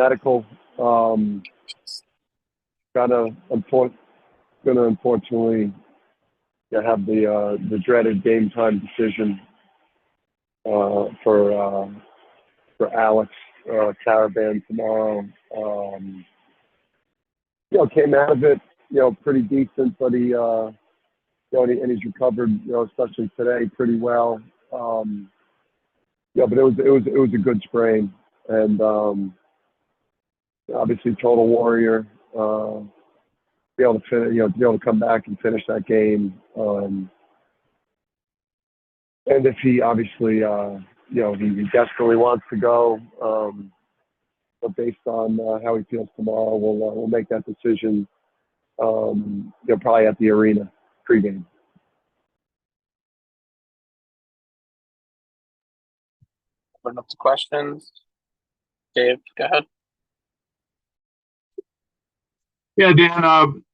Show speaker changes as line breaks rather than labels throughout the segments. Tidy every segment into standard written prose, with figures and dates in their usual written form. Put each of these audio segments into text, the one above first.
medical. Gonna unfortunately have the dreaded game time decision for Alex Caravan tomorrow. Came out of it, pretty decent, but he, and he's recovered, especially today, pretty well. But it was a good sprain, and obviously total warrior. Be able to come back and finish that game. And if he obviously, he desperately wants to go, but based on how he feels tomorrow, we'll make that decision. Probably at the arena pregame.
Open up to questions. Dave, go ahead.
Yeah, Dan.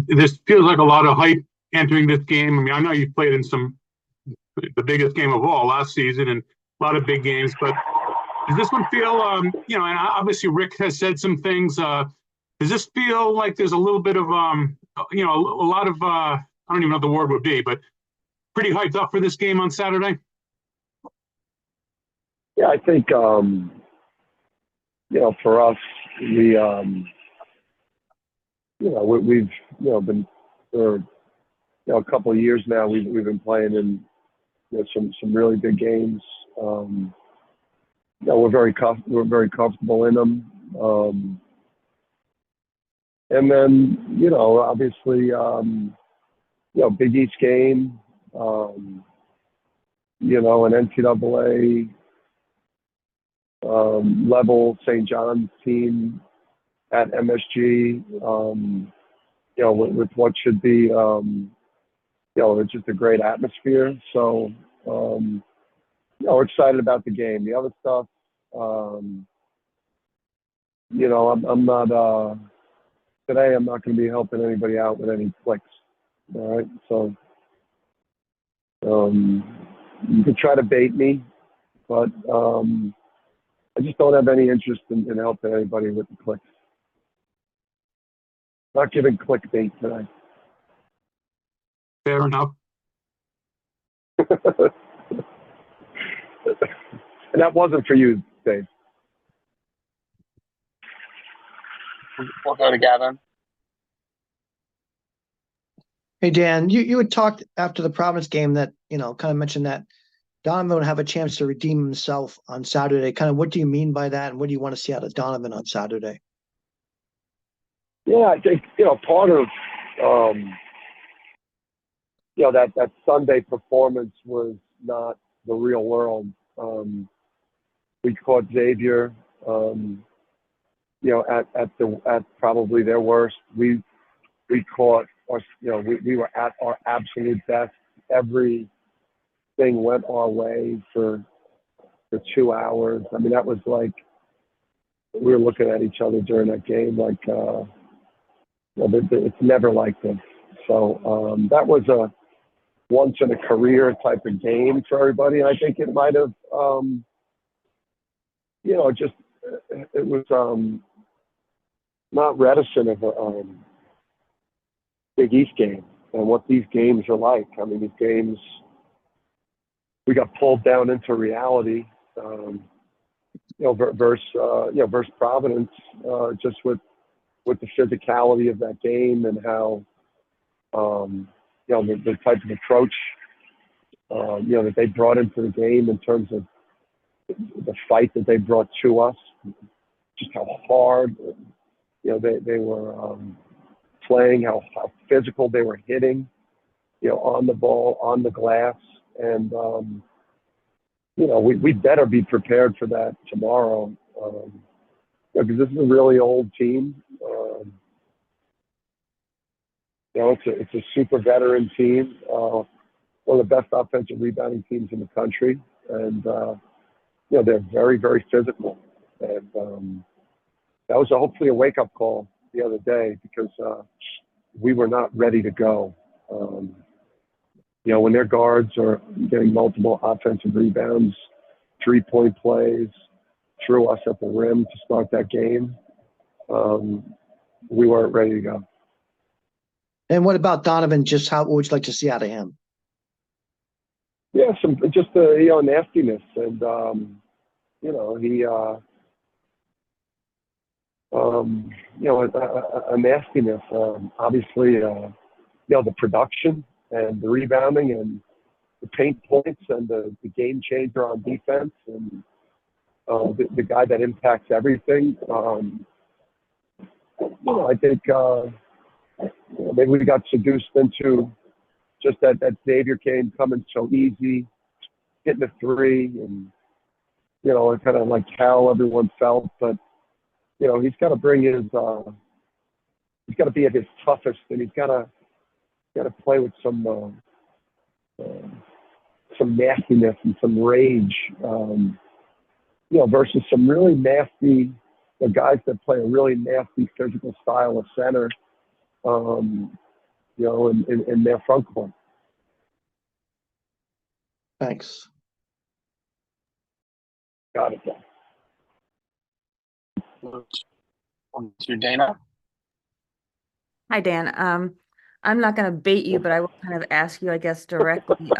This feels like a lot of hype entering this game. I mean, I know you played in the biggest game of all last season and a lot of big games, but does this one feel, and obviously Rick has said some things. Does this feel like there's a little bit of, a lot of, I don't even know what the word would be, but pretty hyped up for this game on Saturday?
Yeah, I think, for us, we've been for a couple of years now. We've been playing in some really big games. We're very comfortable in them. And then obviously Big East game. An NCAA level St. John's team at MSG. With what should be, it's just a great atmosphere. So, we're excited about the game. The other stuff, I'm not, today I'm not going to be helping anybody out with any clicks. All right. So, you could try to bait me, but I just don't have any interest in helping anybody with the clicks. Not giving clickbait today.
Fair enough.
And that wasn't for you, Dave.
We'll go to Gavin.
Hey, Dan, you had talked after the Providence game that, kind of mentioned that Donovan would have a chance to redeem himself on Saturday. Kind of what do you mean by that, and what do you want to see out of Donovan on Saturday?
Yeah, I think, part of, that Sunday performance was not the real world. We caught Xavier, at probably their worst. We caught, we were at our absolute best. Everything went our way for 2 hours. I mean, that was like, we were looking at each other during that game like, it's never like this. So that was a once in a career type of game for everybody. And I think it might have, it was not reticent of a Big East game and what these games are like. I mean, these games, we got pulled down into reality, versus Providence, just with the physicality of that game and how, the type of approach, that they brought into the game in terms of the fight that they brought to us, just how hard, they were playing, how physical they were hitting, on the ball, on the glass. And, we better be prepared for that tomorrow. Because this is a really old team. It's a super veteran team, one of the best offensive rebounding teams in the country, and they're very, very physical. And that was hopefully a wake-up call the other day because we were not ready to go. When their guards are getting multiple offensive rebounds, 3-point plays, threw us at the rim to start that game, we weren't ready to go.
And what about Donovan? Just what would you like to see out of him?
Yeah, some just nastiness, and he a nastiness. Obviously, the production and the rebounding and the paint points and the game changer on defense and the guy that impacts everything. I think maybe we got seduced into just that Xavier game coming so easy, hitting a three, and kind of like how everyone felt. But he's got to bring his, he's got to be at his toughest, and he's got to play with some nastiness and some rage, versus some really nasty guys that play a really nasty physical style of center, in their front court.
Thanks.
Got it.
On to Dana.
Hi, Dan. I'm not going to bait you, but I will kind of ask you, I guess, directly.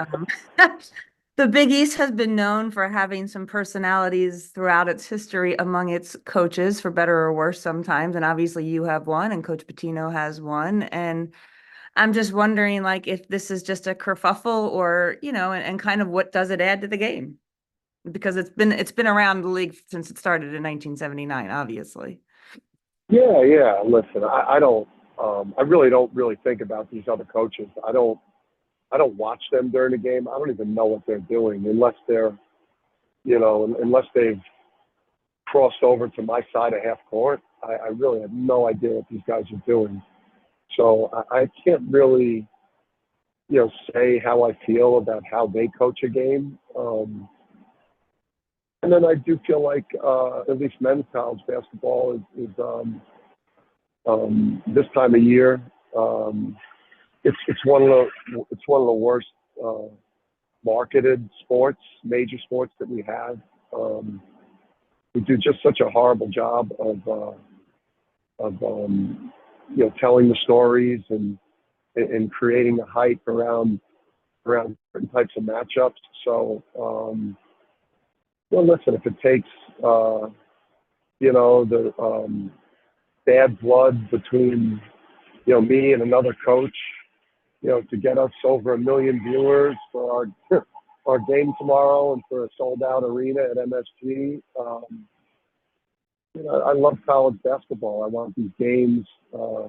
The Big East has been known for having some personalities throughout its history among its coaches, for better or worse sometimes. And obviously you have one and Coach Pitino has one. And I'm just wondering, like, if this is just a kerfuffle or, and kind of what does it add to the game? Because it's been around the league since it started in 1979, obviously.
Yeah. Listen, I don't. I really don't think about these other coaches. I don't watch them during the game. I don't even know what they're doing unless they're, unless they've crossed over to my side of half court. I really have no idea what these guys are doing. So I can't really, say how I feel about how they coach a game. And then I do feel like at least men's college basketball is this time of year. It's one of the worst marketed major sports that we have. We do just such a horrible job of telling the stories and creating a hype around certain types of matchups. So listen, if it takes the bad blood between me and another coach, to get us over 1 million viewers for our game tomorrow and for a sold-out arena at MSG. I love college basketball. I want these games. I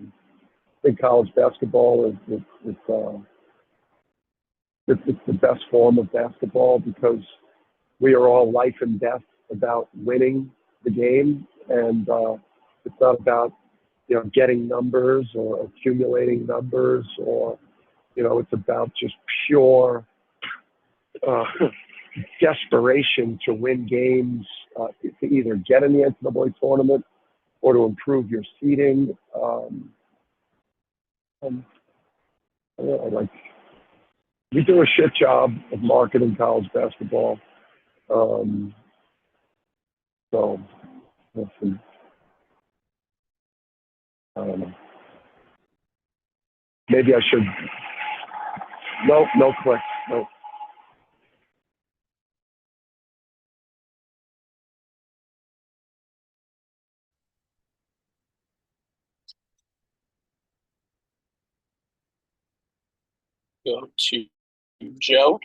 think college basketball is it's the best form of basketball because we are all life and death about winning the game, and it's not about getting numbers or accumulating numbers, or it's about just pure desperation to win games, to either get in the NCAA tournament or to improve your seeding. We do a shit job of marketing college basketball. So, listen, I don't know. Maybe I should. No clicks. No.
Go to Joe.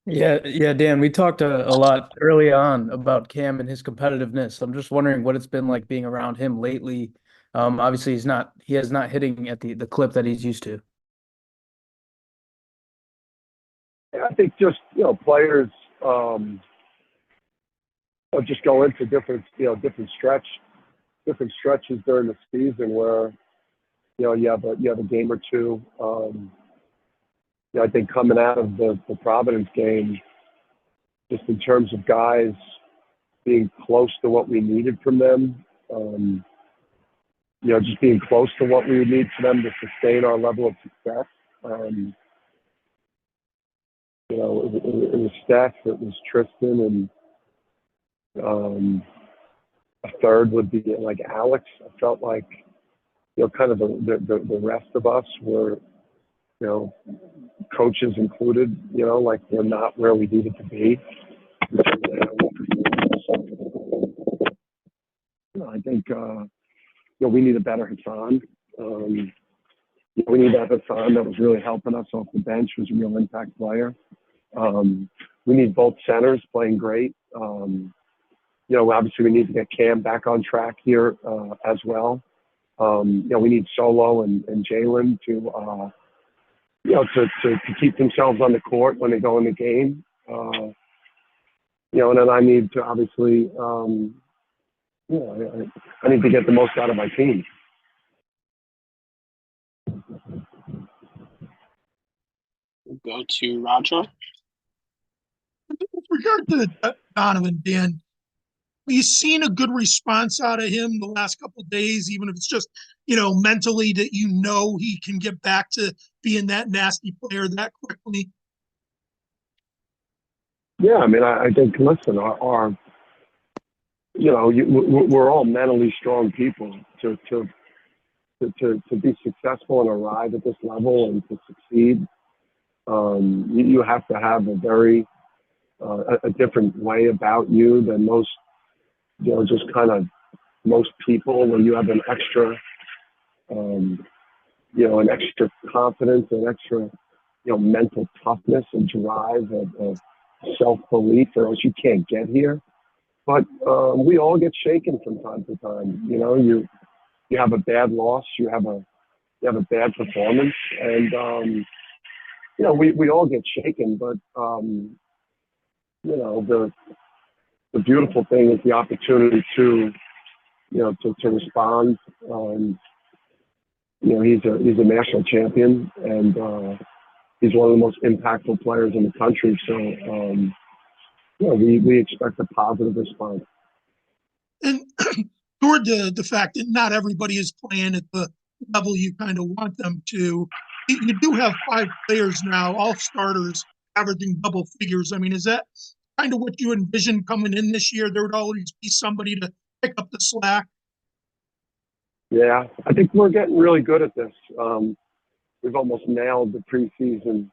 Yeah, Dan, we talked a lot early on about Cam and his competitiveness. I'm just wondering what it's been like being around him lately. Obviously he is not hitting at the clip that he's used to.
I think just, players just go into different stretches during the season where, you have a game or two. I think coming out of the Providence game, just in terms of guys being close to what we needed from them, just being close to what we would need for them to sustain our level of success. It was Steph, it was Tristan, and A third would be like Alex. I felt like, kind of the rest of us were, coaches included, like we're not where we needed to be. I think, we need a better Hassan. We need that Hassan that was really helping us off the bench, was a real impact player. We need both centers playing great. Obviously we need to get Cam back on track here as well. We need Solo and Jalen to keep themselves on the court when they go in the game. And then I need to obviously, I need to get the most out of my team.
We'll go to Roger.
With regard to Donovan, Dan, have you seen a good response out of him the last couple of days, even if it's just, mentally that he can get back to being that nasty player that quickly?
Yeah, I mean, I think, listen, we're all mentally strong people to be successful and arrive at this level and to succeed. You have to have a very a different way about you than most, just kind of most people, when you have an extra, an extra confidence, an extra, mental toughness and drive and self-belief, or else you can't get here. But we all get shaken from time to time. You have a bad loss, you have a bad performance, and we all get shaken. But the beautiful thing is the opportunity to respond. He's a national champion, and he's one of the most impactful players in the country. So we expect a positive response.
And toward the fact that not everybody is playing at the level you kind of want them to, you do have 5 players now, all starters, averaging double figures. I mean, is that kind of what you envisioned coming in this year? There would always be somebody to pick up the slack.
Yeah, I think we're getting really good at this. We've almost nailed the preseason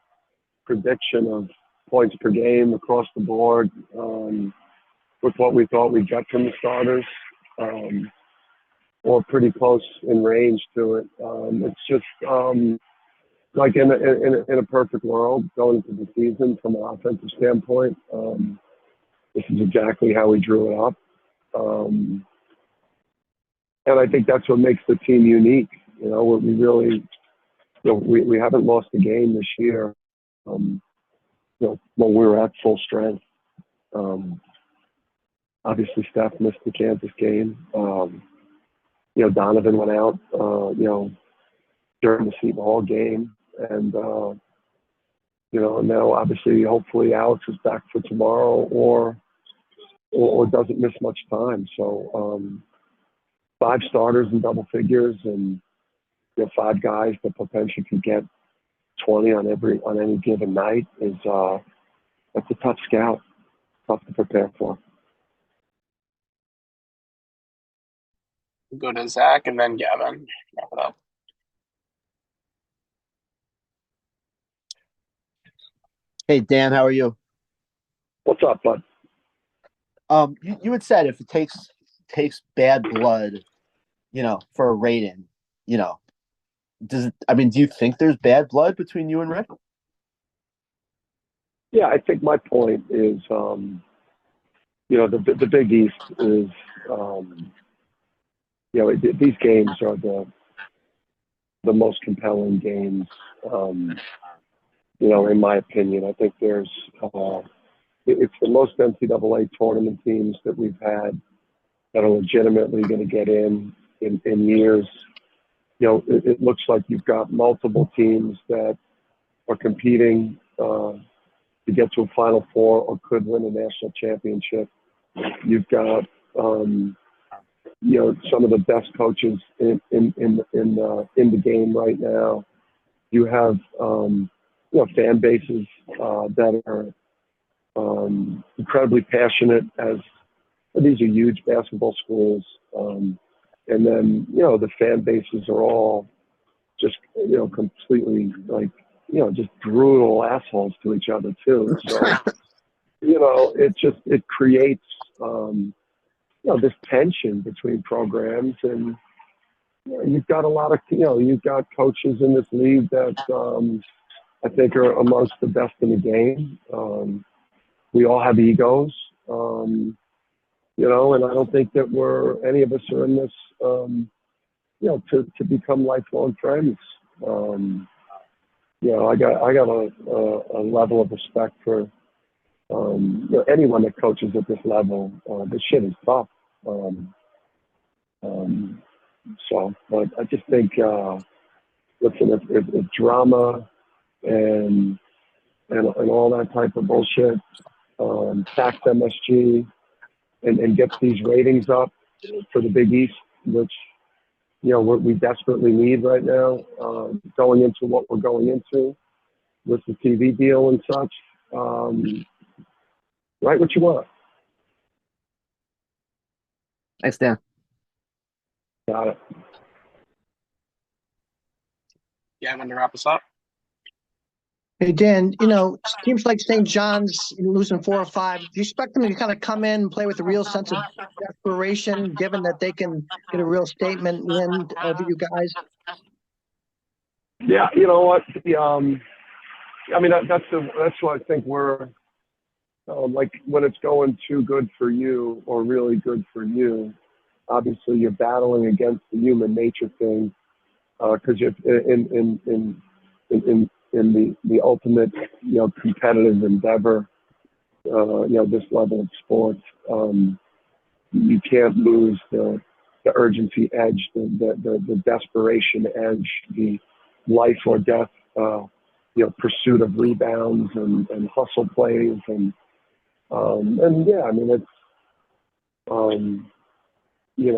prediction of points per game across the board with what we thought we'd get from the starters, or pretty close in range to it. It's just like in a perfect world going into the season from an offensive standpoint. This is exactly how we drew it up. And I think that's what makes the team unique. We really, we haven't lost a game this year, when we were at full strength. Obviously, Steph missed the Kansas game. Donovan went out, during the Seton Hall game. And, now obviously, hopefully Alex is back for tomorrow or doesn't miss much time. So 5 starters in double figures, and 5 guys that potentially could get 20 on any given night is that's a tough scout, tough to prepare for.
We'll go to Zach and then Gavin. Wrap it up.
Hey, Dan, how are you?
What's up, bud?
You had said if it takes bad blood, for a rating, do you think there's bad blood between you and Rick?
Yeah, I think my point is, the Big East is, these games are the most compelling games, in my opinion. I think there's, it's the most NCAA tournament teams that we've had that are legitimately going to get in years. It looks like you've got multiple teams that are competing to get to a Final Four or could win a national championship. You've got, some of the best coaches in the game right now. You have, fan bases that are incredibly passionate as these are huge basketball schools. And then, the fan bases are all just, completely like, just brutal assholes to each other too. So, it creates, this tension between programs, and you've got a lot of, you've got coaches in this league that I think are amongst the best in the game. We all have egos, and I don't think that any of us are in this, to become lifelong friends. I got a level of respect for, anyone that coaches at this level. This shit is tough. But I just think, listen, if drama and all that type of bullshit tax MSG and gets these ratings up for the Big East, which we desperately need right now, going into what we're going into with the TV deal and such. Write what you want.
Thanks, Dan.
Got it.
Yeah, when to wrap us up.
Hey, Dan, seems like St. John's losing 4 or 5. Do you expect them to kind of come in and play with a real sense of desperation, given that they can get a real statement win over you guys?
Yeah, you know what? That's why I think we're like when it's going too good for you or really good for you. Obviously, you're battling against the human nature thing because you're in the ultimate, competitive endeavor, this level of sports, you can't lose the urgency edge, the desperation edge, the life or death, pursuit of rebounds and hustle plays and yeah,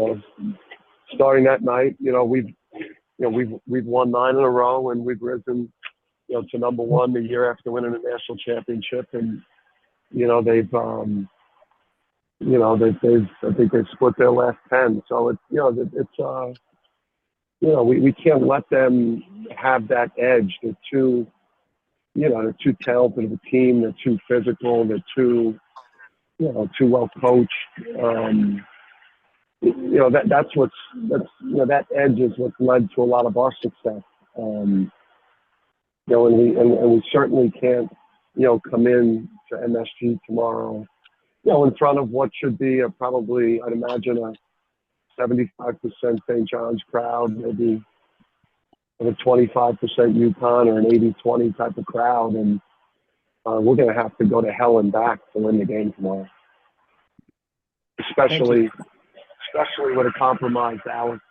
it's, starting that night, we've won 9 in a row and we've risen, to number 1 the year after winning a national championship. And, they've I think they've split their last 10. So it's we can't let them have that edge. They're too talented of a team. They're too physical. They're too well coached. That edge is what's led to a lot of our success. And we certainly can't, come in to MSG tomorrow, in front of what should be probably, I'd imagine, a 75% St. John's crowd, maybe a 25% UConn or an 80-20 type of crowd. And we're going to have to go to hell and back to win the game tomorrow. Especially with a compromised Alex